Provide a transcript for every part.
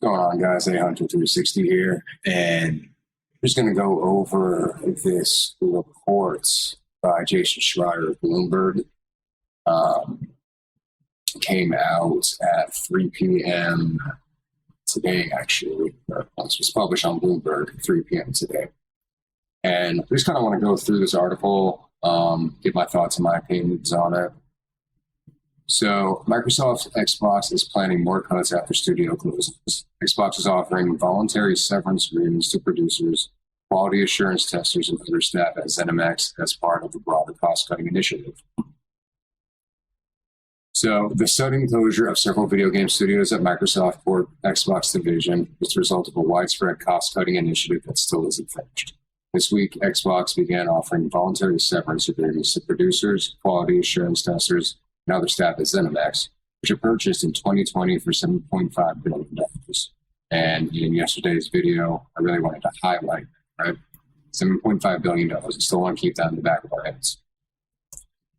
Going on, guys? A Hunter 360 here, and I'm just going to go over this report by Jason Schreier of Bloomberg. Came out at 3 p.m. today, actually. It was published on Bloomberg at 3 p.m. today. And I just kind of want to go through this article, give my thoughts and my opinions on it. So Microsoft Xbox is planning more cuts after studio closes. Xbox is offering voluntary severance agreements to producers, quality assurance testers, and other staff at ZeniMax as part of the broader cost-cutting initiative. So the sudden closure of several video game studios at Microsoft or Xbox division is the result of a widespread cost-cutting initiative that still isn't finished. This week, Xbox began offering voluntary severance agreements to producers, quality assurance testers, and other staff at ZeniMax, which were purchased in 2020 for $7.5 billion. And in yesterday's video, I really wanted to highlight that, right? $7.5 billion. I still want to keep that in the back of our heads.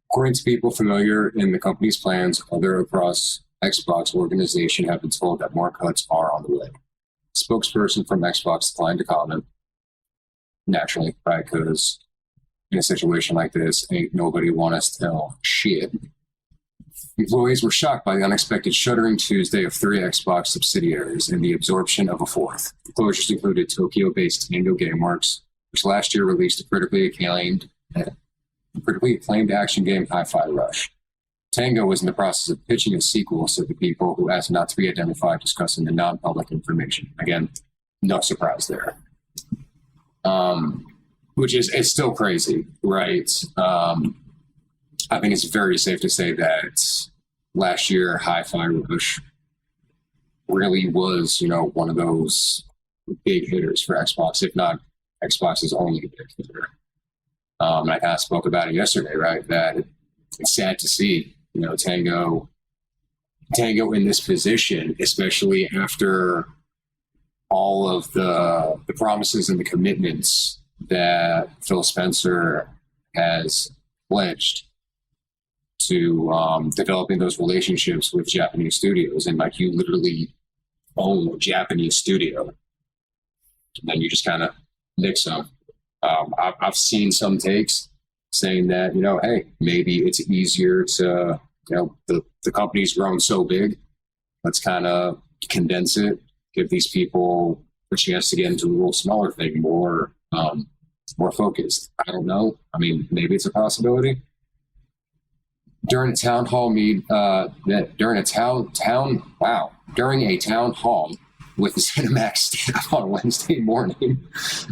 According to people familiar in the company's plans, other across Xbox organization have been told that more cuts are on the way. A spokesperson from Xbox declined to comment, naturally, right? Because in a situation like this, ain't nobody want us to tell shit. Employees were shocked by the unexpected shuttering Tuesday of 3 Xbox subsidiaries and the absorption of a fourth. The closures included Tokyo-based Tango Gameworks, which last year released a critically acclaimed action game Hi-Fi Rush. Tango was in the process of pitching a sequel, said the people who asked not to be identified discussing the non-public information. Again, no surprise there. Which is it's still crazy, right? I think it's very safe to say that last year, Hi-Fi Rush really was, one of those big hitters for Xbox, if not Xbox's only big hitter. And I kind of spoke about it yesterday, right? That it's sad to see, Tango in this position, especially after all of the promises and the commitments that Phil Spencer has pledged to developing those relationships with Japanese studios. And like, you literally own a Japanese studio, and then you just kind of nix them. I've seen some takes saying that, hey, maybe it's easier to, the company's grown so big, let's kind of condense it, give these people a chance to get into a little smaller thing, more focused. I don't know. I mean, maybe it's a possibility. During a town hall during a town hall with the ZeniMax staff on Wednesday morning,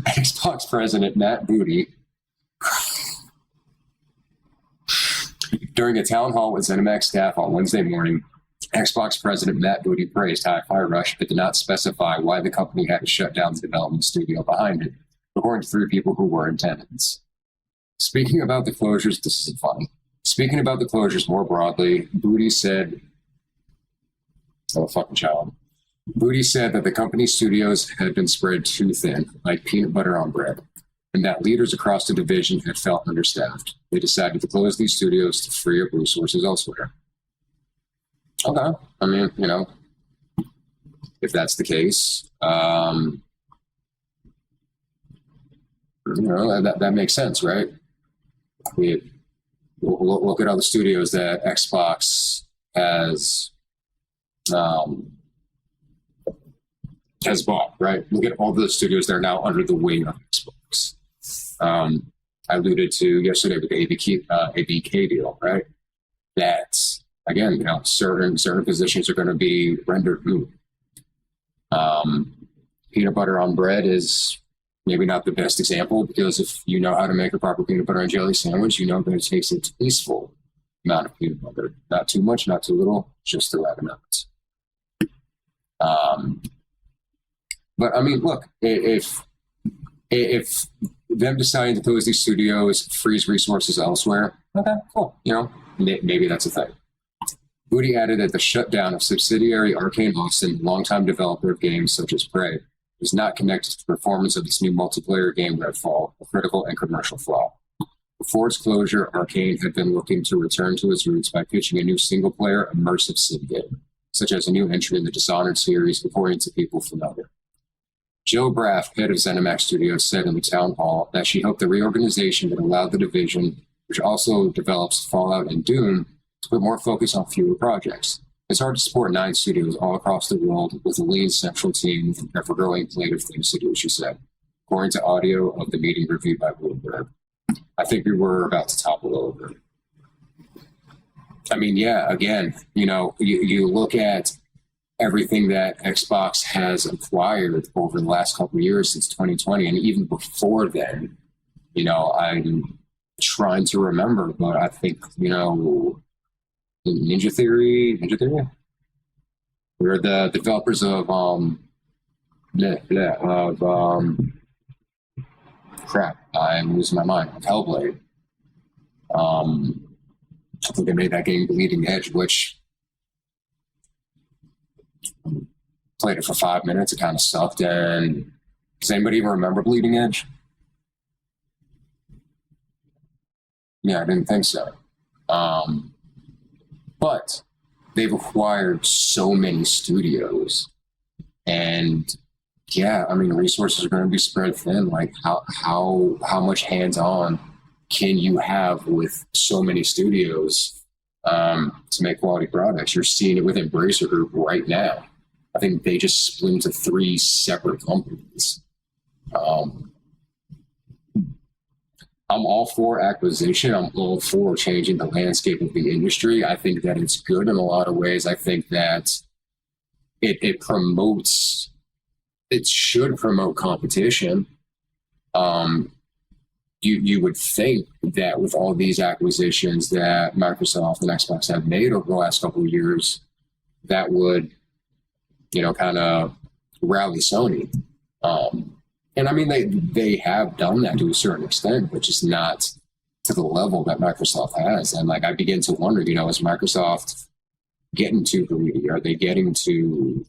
Xbox President Matt Booty. During a town hall with ZeniMax staff on Wednesday morning, Xbox President Matt Booty praised Hi-Fi Rush, but did not specify why the company had to shut down the development studio behind it, according to 3 people who were in attendance. Speaking about the closures, this is funny. Speaking about the closures more broadly, Booty said, "Oh, fucking child." Booty said that the company's studios had been spread too thin, like peanut butter on bread, and that leaders across the division had felt understaffed. They decided to close these studios to free up resources elsewhere. Okay, I mean, if that's the case, that makes sense, right? Look at all the studios that Xbox has bought, right? Look at all the studios that are now under the wing of Xbox. I alluded to yesterday with the ABK deal, right? That, again, certain positions are going to be rendered moot. Peanut butter on bread is maybe not the best example, because if you know how to make a proper peanut butter and jelly sandwich, you know that it takes a tasteful amount of peanut butter. Not too much, not too little, just the right amount. But I mean, look, if them deciding to close these studios frees resources elsewhere, okay, cool. Maybe that's a thing. Booty added that the shutdown of subsidiary Arcane Austin, longtime developer of games such as Prey, was not connected to the performance of its new multiplayer game Redfall, a critical and commercial flaw. Before its closure, Arcane had been looking to return to its roots by pitching a new single-player immersive sim game. such as a new entry in the Dishonored series, according to people familiar. Jill Braff, head of ZeniMax Studios, said in the town hall that she hoped the reorganization would allow the division, which also develops Fallout and Doom, to put more focus on fewer projects. It's hard to support 9 studios all across the world with a lean central team with an ever-growing plate of things to do, she said, according to audio of the meeting reviewed by Bloomberg. I think we were about to topple over. I mean, yeah, again, you look at everything that Xbox has acquired over the last couple of years since 2020, and even before then, I'm trying to remember, but I think, Ninja Theory, we're the developers of crap, I'm losing my mind, Hellblade. I think they made that game Bleeding Edge, which played it for 5 minutes. It kind of sucked. And does anybody even remember Bleeding Edge? Yeah, I didn't think so. But they've acquired so many studios, and yeah, I mean, resources are going to be spread thin. Like, how much hands-on can you have with so many studios to make quality products? You're seeing it with Embracer Group right now. I think they just split into 3 separate companies. I'm all for acquisition. I'm all for changing the landscape of the industry. I think that it's good in a lot of ways. I think that it promotes, it should promote competition. You would think that with all these acquisitions that Microsoft and Xbox have made over the last couple of years, that would, kind of rally Sony. And I mean, they have done that to a certain extent, but just not to the level that Microsoft has. And like, I begin to wonder, is Microsoft getting too greedy? Are they getting to,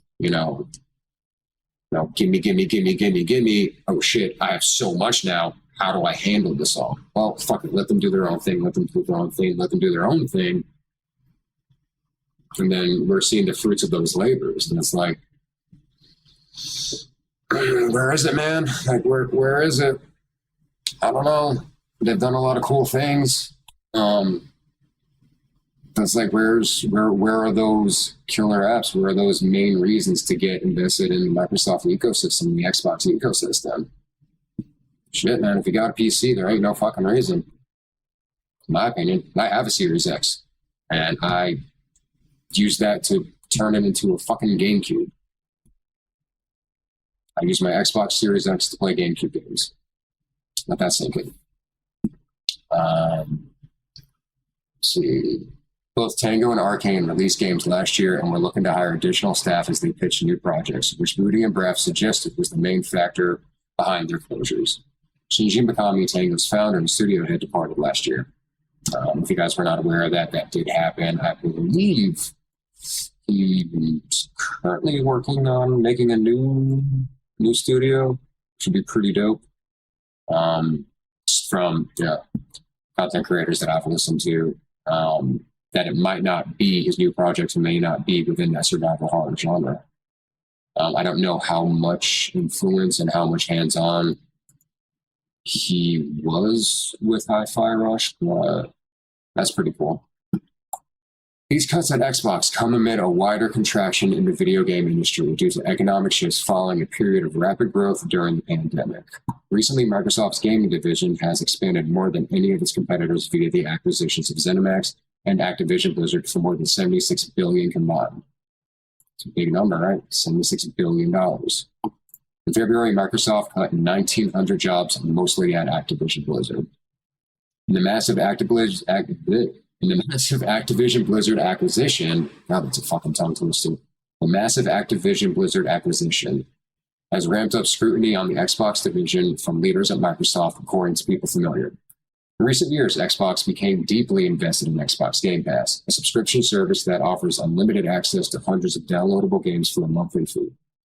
gimme. Oh shit, I have so much now. How do I handle this all? Well, fuck it. Let them do their own thing. Let them do their own thing. Let them do their own thing. And then we're seeing the fruits of those labors. And it's like, where is it, man? Like, where is it? I don't know. They've done a lot of cool things. It's like, where are those killer apps? Where are those main reasons to get invested in the Microsoft ecosystem, the Xbox ecosystem? Shit, man, if you got a PC, there ain't no fucking reason. In my opinion, I have a Series X, and I use that to turn it into a fucking GameCube. I use my Xbox Series X to play GameCube games. Let that sink in. Let's see. Both Tango and Arcane released games last year and were looking to hire additional staff as they pitched new projects, which Moody and Braff suggested was the main factor behind their closures. Shinji Mikami, Tango's founder and studio head, departed last year. If you guys were not aware of that, that did happen. I believe he's currently working on making a new studio. Should be pretty dope. From content creators that I've listened to, that it might not be his new projects, may not be within that survival horror genre. I don't know how much influence and how much hands-on he was with Hi-Fi Rush, but that's pretty cool. These cuts at Xbox come amid a wider contraction in the video game industry due to economic shifts following a period of rapid growth during the pandemic. Recently, Microsoft's gaming division has expanded more than any of its competitors via the acquisitions of ZeniMax and Activision Blizzard for more than $76 billion combined. It's a big number, right? $76 billion. In February, Microsoft cut 1,900 jobs, mostly at Activision Blizzard. In the massive Activision Blizzard acquisition, God, that's a fucking tongue twister. The massive Activision Blizzard acquisition has ramped up scrutiny on the Xbox division from leaders at Microsoft, according to people familiar. In recent years, Xbox became deeply invested in Xbox Game Pass, a subscription service that offers unlimited access to hundreds of downloadable games for a monthly fee.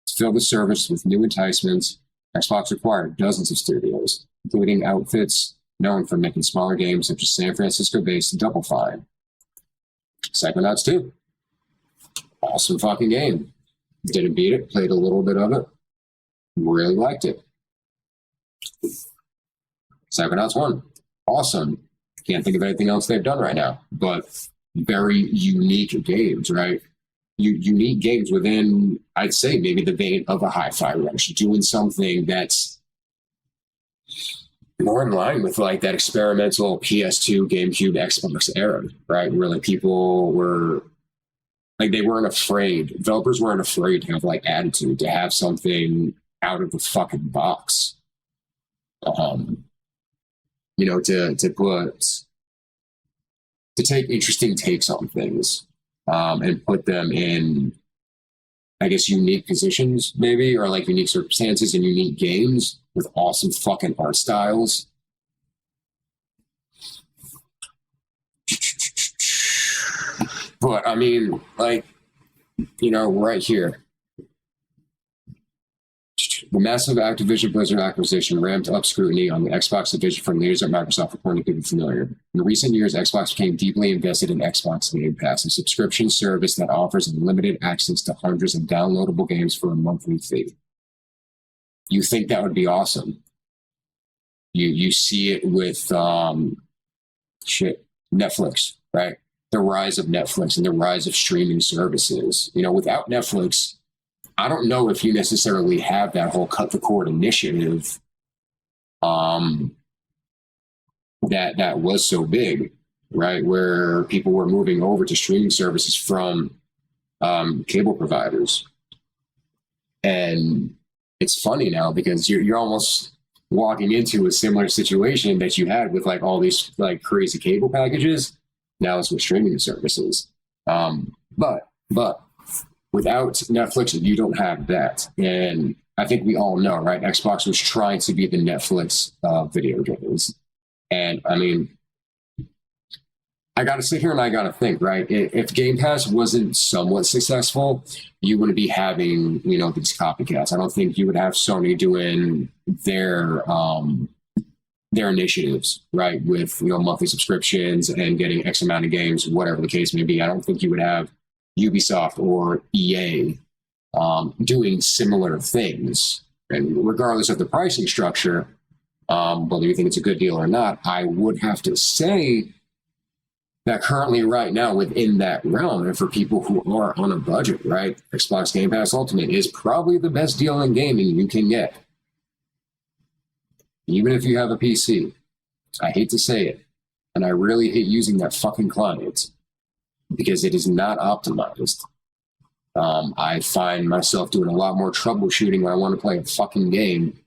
To fill the service with new enticements, Xbox acquired dozens of studios, including outfits known for making smaller games such as San Francisco-based Double Fine. Psychonauts 2. Awesome fucking game. Didn't beat it, played a little bit of it. Really liked it. Psychonauts 1. Awesome. Can't think of anything else they've done right now, but very unique games, right? Unique games within, I'd say, maybe the vein of a Hi-Fi Rush, doing something that's more in line with like that experimental PS2, GameCube, Xbox era, right? Where like people were like, they weren't afraid. Developers weren't afraid to have like attitude, to have something out of the fucking box. You know, to take interesting takes on things, and put them in, I guess, unique positions, maybe, or like unique circumstances and unique games with awesome fucking art styles. But I mean, like, you know, right here, the massive Activision Blizzard acquisition ramped up scrutiny on the Xbox division from leaders at Microsoft, according to people familiar. In recent years, Xbox became deeply invested in Xbox Game Pass, a subscription service that offers unlimited access to hundreds of downloadable games for a monthly fee. You think that would be awesome? You see it with Netflix, right? The rise of Netflix and the rise of streaming services. You know, without Netflix, I don't know if you necessarily have that whole cut the cord initiative that was so big, right? Where people were moving over to streaming services from cable providers. And it's funny now because you're almost walking into a similar situation that you had with like all these like crazy cable packages. Now it's with streaming services. But without Netflix, you don't have that. And I think we all know, right? Xbox was trying to be the Netflix video games. And I mean, I got to sit here and I got to think, right? If Game Pass wasn't somewhat successful, you wouldn't be having, you know, these copycats. I don't think you would have Sony doing their initiatives, right? With, you know, monthly subscriptions and getting X amount of games, whatever the case may be. I don't think you would have Ubisoft or EA doing similar things. And regardless of the pricing structure, whether you think it's a good deal or not, I would have to say that currently right now within that realm, and for people who are on a budget, right, Xbox Game Pass Ultimate is probably the best deal in gaming you can get. Even if you have a PC. I hate to say it, and I really hate using that fucking client, because it is not optimized. I find myself doing a lot more troubleshooting when I want to play a fucking game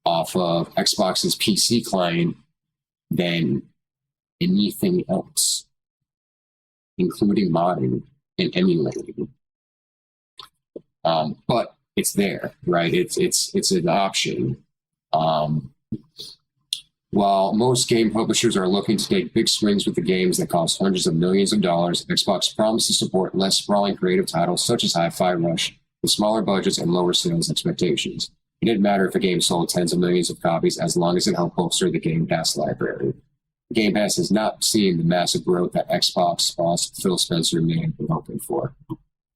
off of Xbox's PC client than anything else, including modding and emulating. But it's there, right? It's an option. While most game publishers are looking to take big swings with the games that cost hundreds of millions of dollars, Xbox promises to support less sprawling creative titles such as Hi-Fi Rush with smaller budgets and lower sales expectations. It didn't matter if a game sold tens of millions of copies as long as it helped bolster the Game Pass library. Game Pass has not seen the massive growth that Xbox boss Phil Spencer may have been hoping for.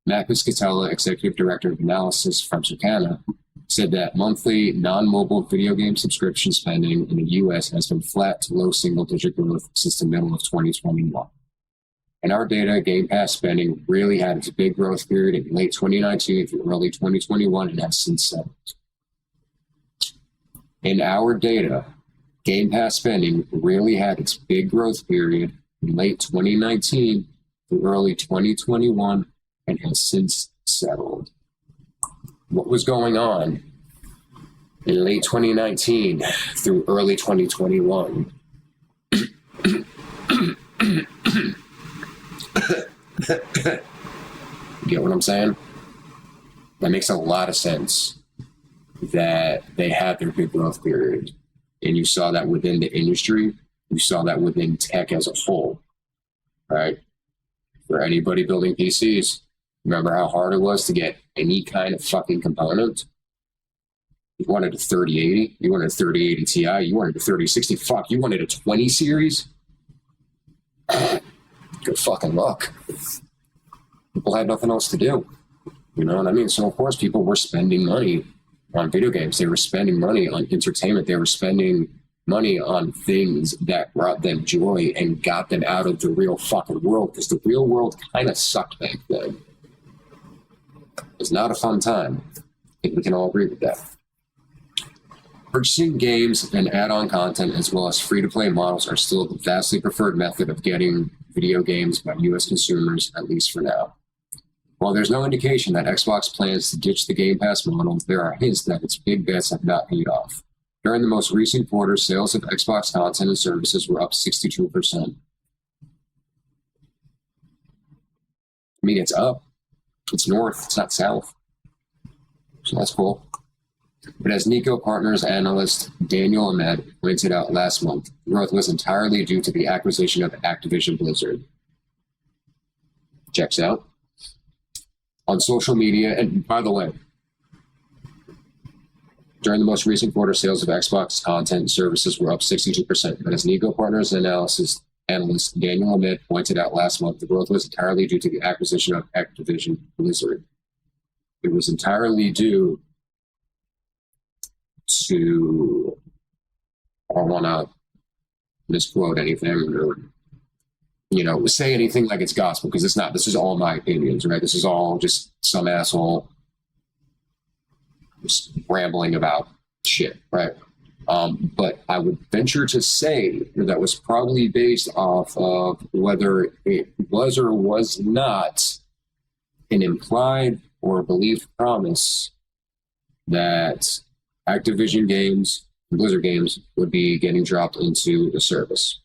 Matt Piscatella, executive director of analysis from Circana, said that monthly non-mobile video game subscription spending in the U.S. has been flat to low single-digit growth since the middle of 2021. In our data, Game Pass spending really had its big growth period in late 2019 through early 2021 and has since settled. In our data, Game Pass spending really had its big growth period in late 2019 through early 2021 and has since settled. What was going on in late 2019 through early 2021? You get what I'm saying? That makes a lot of sense, that they had their big growth period. And you saw that within the industry. You saw that within tech as a whole, right? For anybody building PCs, remember how hard it was to get any kind of fucking component? You wanted a 3080, you wanted a 3080 Ti, you wanted a 3060, fuck, you wanted a 20 series? Good fucking luck. People had nothing else to do. You know what I mean? So of course people were spending money on video games. They were spending money on entertainment. They were spending money on things that brought them joy and got them out of the real fucking world, because the real world kind of sucked back then. It's not a fun time. I think we can all agree with that. Purchasing games and add-on content as well as free-to-play models are still the vastly preferred method of getting video games by U.S. consumers, at least for now. While there's no indication that Xbox plans to ditch the Game Pass model, there are hints that its big bets have not paid off. During the most recent quarter, sales of Xbox content and services were up 62%. I mean, it's up. It's north. It's not south. So that's cool. But as Nico Partners analyst Daniel Ahmed pointed out last month, growth was entirely due to the acquisition of Activision Blizzard. Checks out. On social media, and by the way, during the most recent quarter, sales of Xbox content and services were up 62%. But as Nico Partners analyst Daniel Ahmed pointed out last month, the growth was entirely due to the acquisition of Activision Blizzard. It was entirely due to, I don't want to misquote anything or, you know, say anything like it's gospel, because it's not. This is all my opinions, right? This is all just some asshole just rambling about shit, right? But I would venture to say that was probably based off of whether it was or was not an implied or believed promise that Activision games, Blizzard games, would be getting dropped into the service.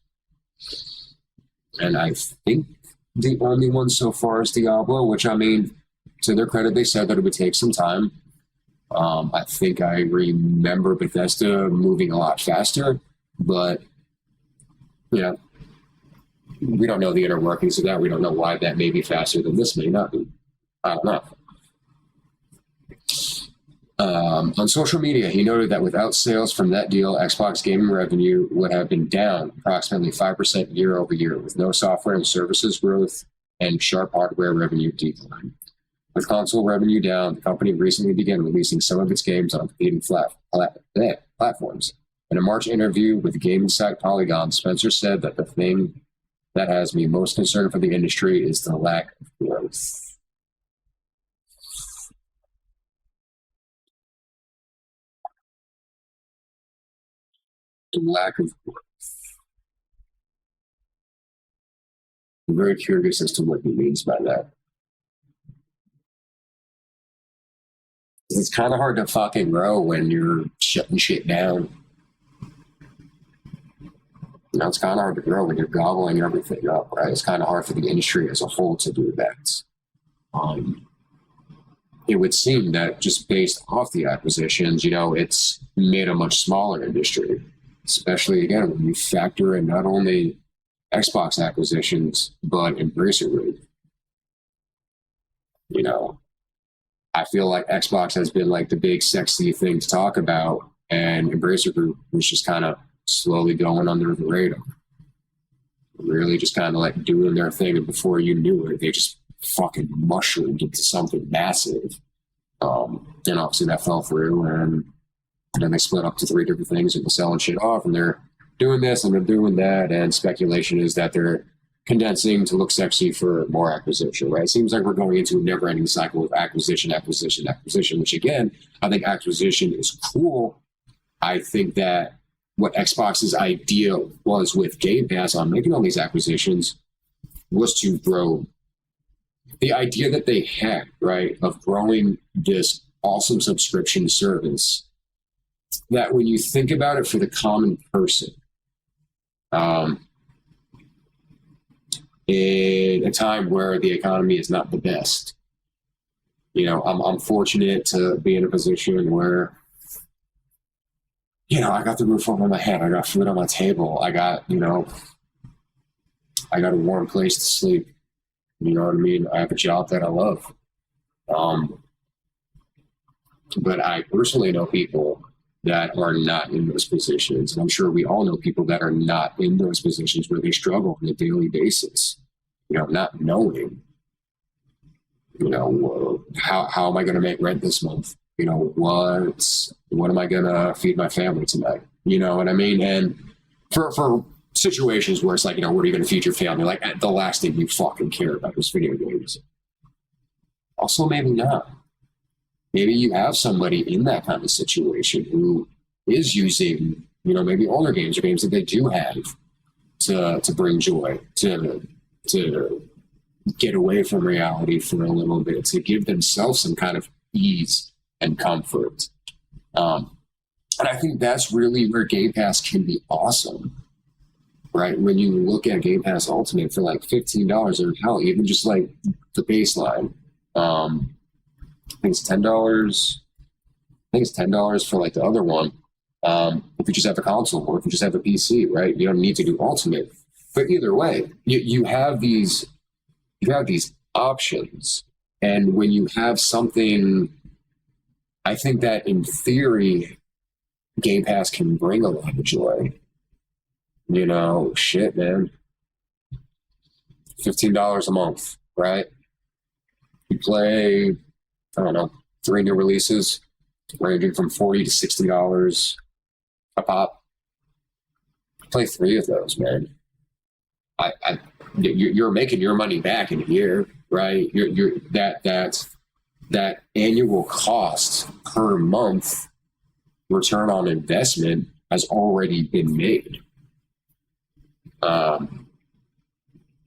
And I think the only one so far is Diablo, which, I mean, to their credit, they said that it would take some time. I think I remember Bethesda moving a lot faster, but, you know, we don't know the inner workings of that. We don't know why that may be faster than this may not be. I don't know. On social media, he noted that without sales from that deal, Xbox gaming revenue would have been down approximately 5% year over year, with no software and services growth and sharp hardware revenue decline. With console revenue down, the company recently began releasing some of its games on competing platforms. In a March interview with gaming site Polygon, Spencer said that the thing that has me most concerned for the industry is the lack of growth. Lack of growth. I'm very curious as to what he means by that. It's kind of hard to fucking grow when you're shutting shit down. You know, it's kind of hard to grow when you're gobbling everything up, right? It's kind of hard for the industry as a whole to do that. It would seem that just based off the acquisitions, you know, it's made a much smaller industry. Especially, again, when you factor in not only Xbox acquisitions, but Embracer Group. You know, I feel like Xbox has been like the big sexy thing to talk about, and Embracer Group was just kind of slowly going under the radar. Really just kind of like doing their thing, and before you knew it, they just fucking mushroomed into something massive. And obviously that fell through, and then they split up to 3 different things and they're selling shit off, and they're doing this and they're doing that. And speculation is that they're condensing to look sexy for more acquisition, right? It seems like we're going into a never-ending cycle of acquisition, which, again, I think acquisition is cool. I think that what Xbox's idea was with Game Pass on making all these acquisitions was to grow. The idea that they had, right, of growing this awesome subscription service, that when you think about it for the common person, in a time where the economy is not the best, you know, I'm fortunate to be in a position where, you know, I got the roof over my head, I got food on my table, I got, you know, I got a warm place to sleep. You know what I mean? I have a job that I love. But I personally know people that are not in those positions. And I'm sure we all know people that are not in those positions where they struggle on a daily basis, you know, not knowing You know, how am I going to make rent this month? You know, what am I going to feed my family tonight? You know what I mean? And for situations where it's like, you know, what are you going to feed your family? Like, the last thing you fucking care about is video games. Also, maybe not. Maybe you have somebody in that kind of situation who is using, you know, maybe older games or games that they do have to bring joy, to get away from reality for a little bit, to give themselves some kind of ease and comfort. And I think that's really where Game Pass can be awesome, right? When you look at Game Pass Ultimate for like $15, or hell, even just like the baseline, I think it's $10. I think it's $10 for like the other one. If you just have a console, or if you just have a PC, right? You don't need to do Ultimate. But either way, you have these options, and when you have something, I think that in theory, Game Pass can bring a lot of joy. You know, shit, man. $15 a month, right? You play, I don't know, 3 new releases, ranging from $40 to $60 a pop. Play 3 of those, man. You're making your money back in a year, right? That annual cost per month return on investment has already been made.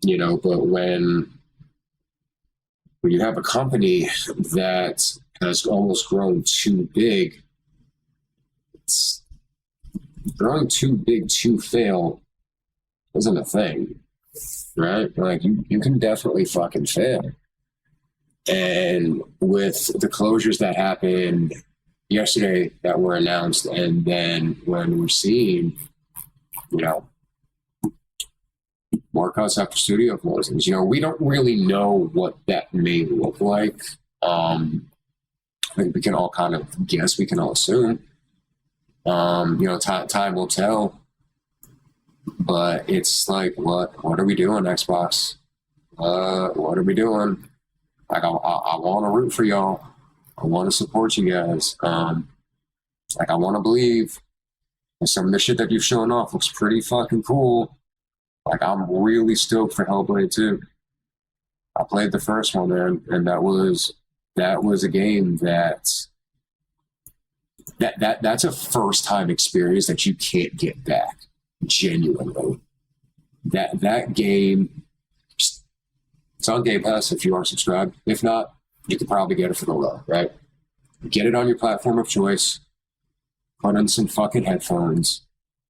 You know, but when you have a company that has almost grown too big, it's growing too big to fail isn't a thing, right? Like, you can definitely fucking fail. And with the closures that happened yesterday that were announced, and then when we're seeing, you know, more cuts after studio closings, you know, we don't really know what that may look like. I think we can all kind of guess, we can all assume. You know, time will tell. But it's like, what are we doing, Xbox? What are we doing? Like, I want to root for y'all. I want to support you guys. Like, I want to believe. And some of the shit that you've shown off looks pretty fucking cool. Like, I'm really stoked for Hellblade 2. I played the first one, man, and that was a game that's a first time experience that you can't get back. Genuinely. That game, it's on Game Pass if you are subscribed. If not, you could probably get it for the low, right? Get it on your platform of choice, put in some fucking headphones,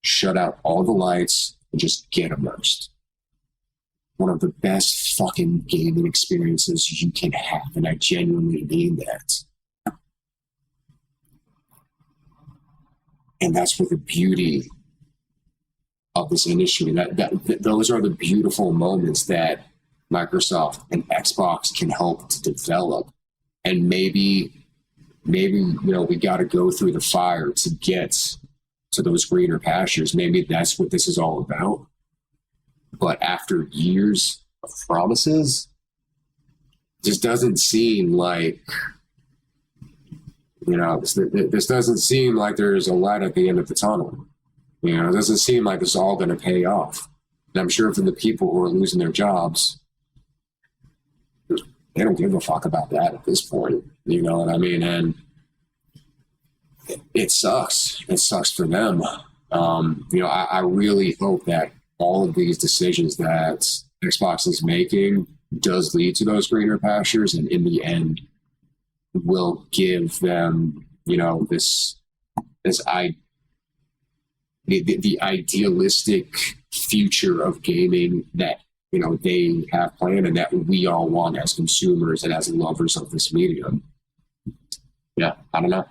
shut out all the lights, and just get immersed. One of the best fucking gaming experiences you can have, and I genuinely mean that. And that's where the beauty of this industry, those are the beautiful moments that Microsoft and Xbox can help to develop. And maybe you know, we got to go through the fire to get to those greener pastures. Maybe that's what this is all about. But after years of promises, this doesn't seem like, you know, this doesn't seem like there's a light at the end of the tunnel. You know, it doesn't seem like it's all going to pay off. And I'm sure for the people who are losing their jobs, they don't give a fuck about that at this point. You know what I mean? And it sucks. It sucks for them. You know, I really hope that all of these decisions that Xbox is making does lead to those greener pastures, and in the end will give them, you know, the idealistic future of gaming that, you know, they have planned and that we all want as consumers and as lovers of this medium. Yeah, I don't know.